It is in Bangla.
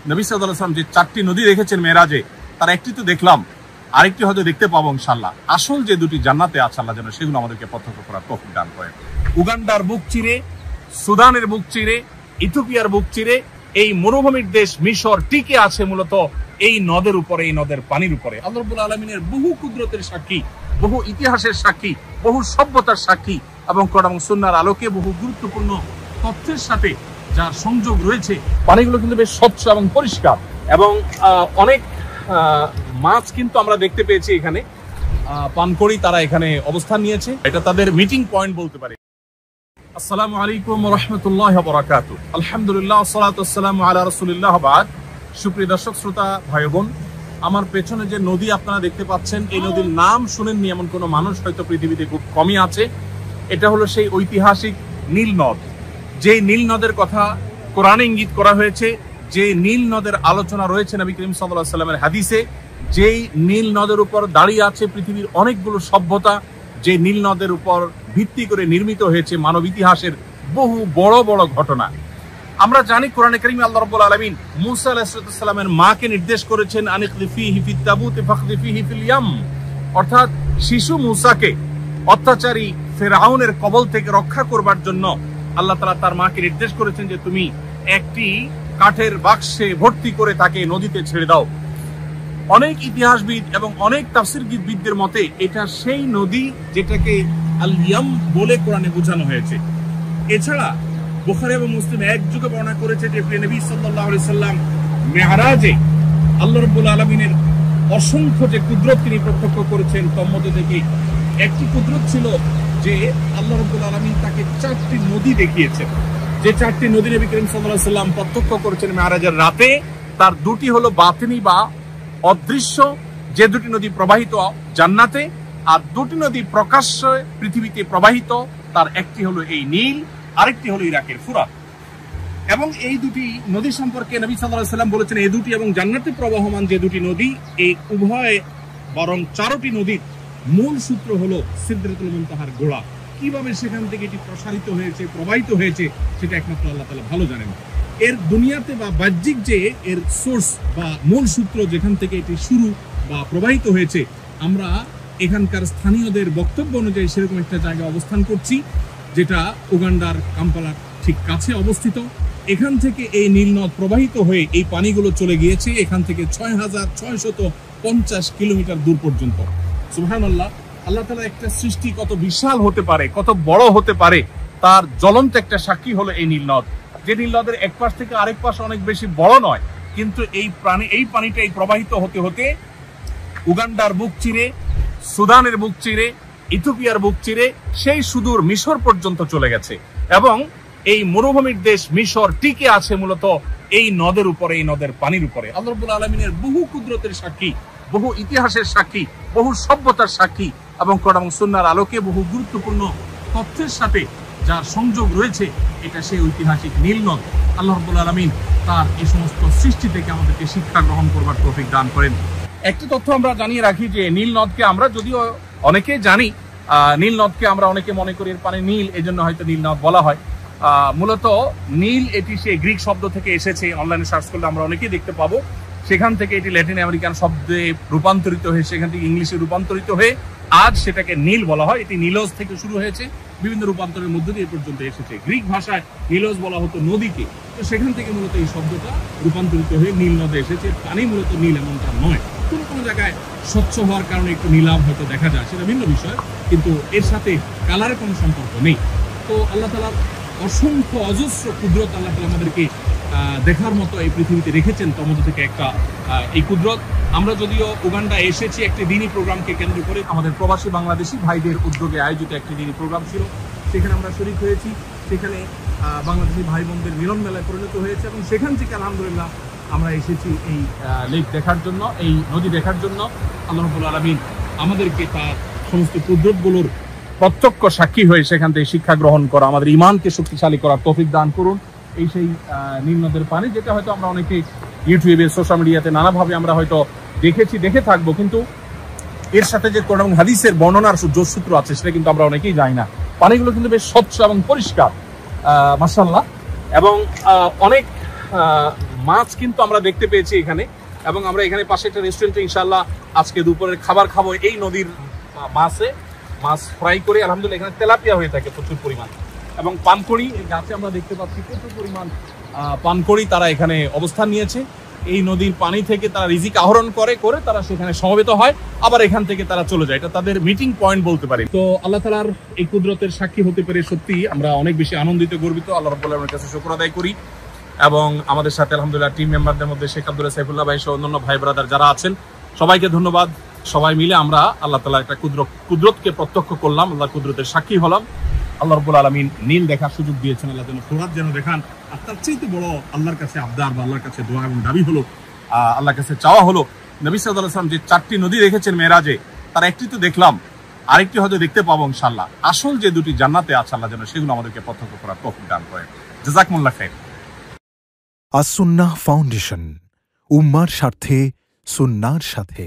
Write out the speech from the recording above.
নবী সাল্লাল্লাহু আলাইহি ওয়াসাল্লাম যে 4টি নদী দেখেছেন মেরাজে, তার একটি তো দেখলাম, আরেকটি হয়তো দেখতে পাবো ইনশাআল্লাহ। আসল যে দুটি জান্নাতে আছে আল্লাহ যেন সেগুলো আমাদেরকে প্রত্যক্ষ করার তৌফিক দান করেন। উগান্ডার বুক চিরে, সুদানের বুক চিরে, ইথিওপিয়ার বুক চিরে এই মরুভূমির দেশ মিশর টিকে আছে মূলত এই নদের উপরে, এই নদের পানির উপরে। আল্লাহ রাব্বুল আলামিনের বহু কুদরতের সাক্ষী, বহু ইতিহাসের সাক্ষী, বহু সভ্যতার সাক্ষী এবং কোরআন এবং সুন্নাহর আলোকে বহু গুরুত্বপূর্ণ তথ্যের সাথে যার সংযোগ রয়েছে। পানিগুলো কিন্তু বেশ স্বচ্ছ এবং পরিষ্কার এবং অনেক মাছ কিন্তু আমরা দেখতে পেয়েছি এখানে পানকড়ি তারা এখানে অবস্থান নিয়েছে, এটা তাদের মিটিং পয়েন্ট বলতে পারে। আসসালামু আলাইকুম ওয়া রাহমাতুল্লাহি ওয়া বারাকাতুহু। আলহামদুলিল্লাহ ওয়াসসালাতু ওয়াসসালামু আলা রাসূলিল্লাহ ওয়া বাদ। সুপ্রিয় দর্শক শ্রোতা ভাই বোন, আমার পেছনে যে নদী আপনারা দেখতে পাচ্ছেন, এই নদীর নাম শুনেননি এমন কোনো মানুষ হয়তো পৃথিবীতে খুব কমই আছে। এটা হলো সেই ঐতিহাসিক নীল নদ, যে নীল নদের কথা কোরআনে ইঙ্গিত করা হয়েছে, যে নীল নদের আলোচনা রয়েছে নবী করিম সাল্লাল্লাহু আলাইহি ওয়াসাল্লামের হাদিসে। যেই নীল নদের উপর দাঁড়িয়ে আছে পৃথিবীর অনেকগুলো সভ্যতা, যে নীল নদের উপর ভিত্তি করে নির্মিত হয়েছে মানব ইতিহাসের বহু বড় বড় ঘটনা। আমরা জানি কোরআনে কারীমে আল্লাহ রাব্বুল আলামিন মূসা আলাইহিস সালামের মাকে নির্দেশ করেছেন আনিকযিফিহি ফিত তাবুত ফাকযিফিহি ফিল ইয়াম, অর্থাৎ শিশু মূসাকে অত্যাচারী ফেরাউনের কবল থেকে রক্ষা করবার জন্য আল্লাহ তাআলা তার মাকে নির্দেশ করেছেন যে তুমি একটি কাঠের বাক্সে ভর্তি করে তাকে নদীতে ছেড়ে দাও। অনেক ইতিহাসবিদ এবং অনেক তাফসীরবিদদের মতে এটা সেই নদী যেটাকে আল ইয়াম বলে কোরআনে বোঝানো হয়েছে। এছাড়া বুখারী এবং মুসলিম একযোগে বর্ণনা করেছে যে প্রিয় নবী সাল্লাল্লাহু আলাইহি সাল্লাম মেরাজে আল্লাহ রাব্বুল আলামিনের অসংখ্য যে কুদরত তিনি প্রত্যক্ষ করেছেন, তার মধ্যে থেকে একটি কুদরত ছিল যে আল্লাহ রাব্বুল আলামিন তাকে 4টি নদী দেখিয়েছেন। যে 4টি নদী নবী করিম সাল্লাল্লাহু আলাইহি সাল্লাম প্রত্যক্ষ করেছেন মেরাজের রাতে, তার দুটি হলো বাতিনি বা অদৃশ্য, যে দুটি নদী প্রবাহিত জান্নাতে, আর দুটি নদী প্রকাশ্যে পৃথিবীতে প্রবাহিত। তার একটি হলো এই নীল, আরেকটি হলো ইরাকের ফুরাত। এবং এই দুটি নদী সম্পর্কে নবী সাল্লাল্লাহু আলাইহি সাল্লাম বলেছেন এই দুটি এবং জান্নাতে প্রবাহমান যে দুটি নদী, এই উভয় বরং 4টি নদীর মূল সূত্র হলো সিদরাতুল মুনতাহার গোড়া। কিভাবে সেখান থেকে এটি প্রসারিত হয়েছে, প্রবাহিত হয়েছে, সেটা একমাত্র আল্লাহ তাআলা ভালো জানেন। এর দুনিয়াতে বা বাহ্যিক যে এর সোর্স বা মূল সূত্র যেখান থেকে এটি শুরু বা প্রবাহিত হয়েছে, আমরা এখানকার স্থানীয়দের বক্তব্য অনুযায়ী সেরকম একটা জায়গায় অবস্থান করছি যেটা উগান্ডার কাম্পালার ঠিক কাছে অবস্থিত। এখান থেকে এই নীল নদ প্রবাহিত হয়ে এই পানিগুলো চলে গিয়েছে এখান থেকে 6650 কিলোমিটার দূর পর্যন্ত। সুবহানাল্লাহ, আল্লাহ তাআলা একটা সৃষ্টি কত বিশাল হতে পারে, কত বড় হতে পারে, তার জ্বলন্ত একটা সাক্ষী হলো এই নীল নদ। যে নীল নদের এক পাশ থেকে আরেক পাশ অনেক বেশি বড় নয়, কিন্তু এই পানিটা এই প্রবাহিত হতে হতে উগান্ডার বুক চিরে, সুদানের বুক চিরে, ইথিওপিয়ার বুক চিরে সেই সুদূর মিশর পর্যন্ত চলে গেছে। এবং এই মরুভূমির দেশ মিশর টিকে আছে মূলত এই নদের উপরে, এই নদের পানির উপরে। আল্লাহ রাব্বুল আলামিনের বহু কুদরতের সাক্ষী, বহু ইতিহাসের সাক্ষী, বহু সভ্যতার সাক্ষী এবং কোরআন এবং সুন্নাহর আলোকে বহু গুরুত্বপূর্ণ তথ্যের সাথে যার সংযোগ রয়েছে, এটা সেই ঐতিহাসিক নীল নদ। আল্লাহ রাব্বুল আলামিন তার এই সমস্ত সৃষ্টি থেকে আমাদেরকে শিক্ষা গ্রহণ করবার তৌফিক দান করেন। একটি তথ্য আমরা জানিয়ে রাখি যে নীল নদকে আমরা যদিও অনেকে জানি, নীল নদকে আমরা অনেকে মনে করি এর পানি নীল, এই জন্য হয়তো নীল নদ বলা হয়। মূলত নীল এটি সেই গ্রিক শব্দ থেকে এসেছে, অনলাইনে সার্চ করলে আমরা অনেকেই দেখতে পাবো। সেখান থেকে এটি ল্যাটিন আমেরিকান শব্দে রূপান্তরিত হয়ে সেখান থেকে ইংলিশে রূপান্তরিত হয়ে আজ সেটাকে নীল বলা হয়। এটি নীলজ থেকে শুরু হয়েছে, বিভিন্ন রূপান্তরের মধ্য দিয়ে পর্যন্ত এসেছে। গ্রিক ভাষায় নীলজ বলা হতো নদীকে, তো সেখান থেকে মূলত এই শব্দটা রূপান্তরিত হয়ে নীল নদে এসেছে। পানি মূলত নীল এমনটা নয়, কোনো কোনো জায়গায় স্বচ্ছ হওয়ার কারণে একটু নীলাভ হয়তো দেখা যায়, সেটা ভিন্ন বিষয়, কিন্তু এর সাথে কালারের কোনো সম্পর্ক নেই। তো আল্লাহ তাআলার অসংখ্য অজস্র কুদরত আল্লাহ তাআলা আমাদেরকে দেখার মতো এই পৃথিবীতে রেখেছেন, তার মধ্যে থেকে একটা এই কুদরত। আমরা যদিও উগান্ডা এসেছি একটি দিনী প্রোগ্রামকে কেন্দ্র করে, আমাদের প্রবাসী বাংলাদেশি ভাইদের উদ্যোগে আয়োজিত একটি দিনী প্রোগ্রাম ছিল, সেখানে আমরা শরীক হয়েছি। সেখানে বাংলাদেশি ভাই বোনদের মিলন মেলায় পরিণত হয়েছে এবং সেখান থেকে আলহামদুলিল্লাহ আমরা এসেছি এই লেক দেখার জন্য, এই নদী দেখার জন্য। আল্লাহ রাব্বুল আলামিন আমাদেরকে তার সমস্ত কুদরতগুলোর প্রত্যক্ষ সাক্ষী হয়ে সেখান থেকে শিক্ষা গ্রহণ করা, আমাদের ইমানকে শক্তিশালী করার তৌফিক দান করুন। এই সেই নীল নদের পানি, যেটা হয়তো আমরা অনেকে ইউটিউবে, সোশ্যাল মিডিয়াতে নানাভাবে আমরা হয়তো দেখে থাকবো, কিন্তু এর সাথে যে কোরআন এবং হাদিসের বর্ণনার যোগসূত্র আছে সেটা কিন্তু আমরা অনেকেই জানি না। পানিগুলো কিন্তু বেশ স্বচ্ছ এবং পরিষ্কার, মাশাআল্লাহ। এবং অনেক মাছ কিন্তু আমরা দেখতে পেয়েছি এখানে, এবং আমরা এখানে পাশে একটা রেস্টুরেন্টে ইনশাআল্লাহ আজকে দুপুরের খাবার খাবো এই নদীর মাছ ফ্রাই করে। আলহামদুলিল্লাহ এখানে তেলাপিয়া হয়ে থাকে প্রচুর পরিমাণ, এবং পানকড়ি এই গাছে আমরা দেখতে পাচ্ছি প্রচুর পরিমাণ পানকড়ি তারা এখানে অবস্থান নিয়েছে। এই নদীর পানি থেকে তারা রিজিক আহরণ করে তারা সেখানে সমবেত হয়, আবার এখান থেকে তারা চলে যায়। এটা তাদের মিটিং পয়েন্ট বলতে পারি। তো আল্লাহ তাআলার এই কুদরতের সাক্ষী হতে পেরে সত্যি আমরা অনেক বেশি আনন্দিত, গর্বিত। আল্লাহ রাব্বুল আলামিনের কাছে শুকর আদায় করি। এবং আমাদের সাথে আলহামদুলিল্লাহ টিম মেম্বারদের মধ্যে শেখ আব্দুল্লাহ সাইফুল্লাহ ভাই সহ অন্যান্য ভাই ব্রাদার যারা আছেন সবাইকে ধন্যবাদ। সবাই মিলে আমরা আল্লাহ তাআলার একটা কুদরতকে প্রত্যক্ষ করলাম, আল্লাহর কুদরতের সাক্ষী হলাম। আল্লাহ রাব্বুল আলামিন নীল দেখার সুযোগ দিয়েছেন, আল্লাহ যেন ফোরাত যেন দেখান। আর তার চাইতে বড় আল্লাহর কাছে আবদার বা আল্লাহর কাছে দোয়া এবং দাবি হলো, আল্লাহর কাছে চাওয়া হলো, নবী সাল্লাল্লাহু আলাইহি ওয়াসাল্লাম যে 4টি নদী দেখেছেন মেরাজে, তার একটি তো দেখলাম, আরেকটি হয়তো দেখতে পাবো ইনশাআল্লাহ। আসল যে দুটি জান্নাতে আছে আল্লাহ যেন সেগুলো আমাদেরকে প্রত্যক্ষ করার তৌফিক দান করেন। জাযাকুমুল্লাহ খাইর। আস সুন্নাহ ফাউন্ডেশন, উম্মার স্বার্থে সুন্নাহর সাথে।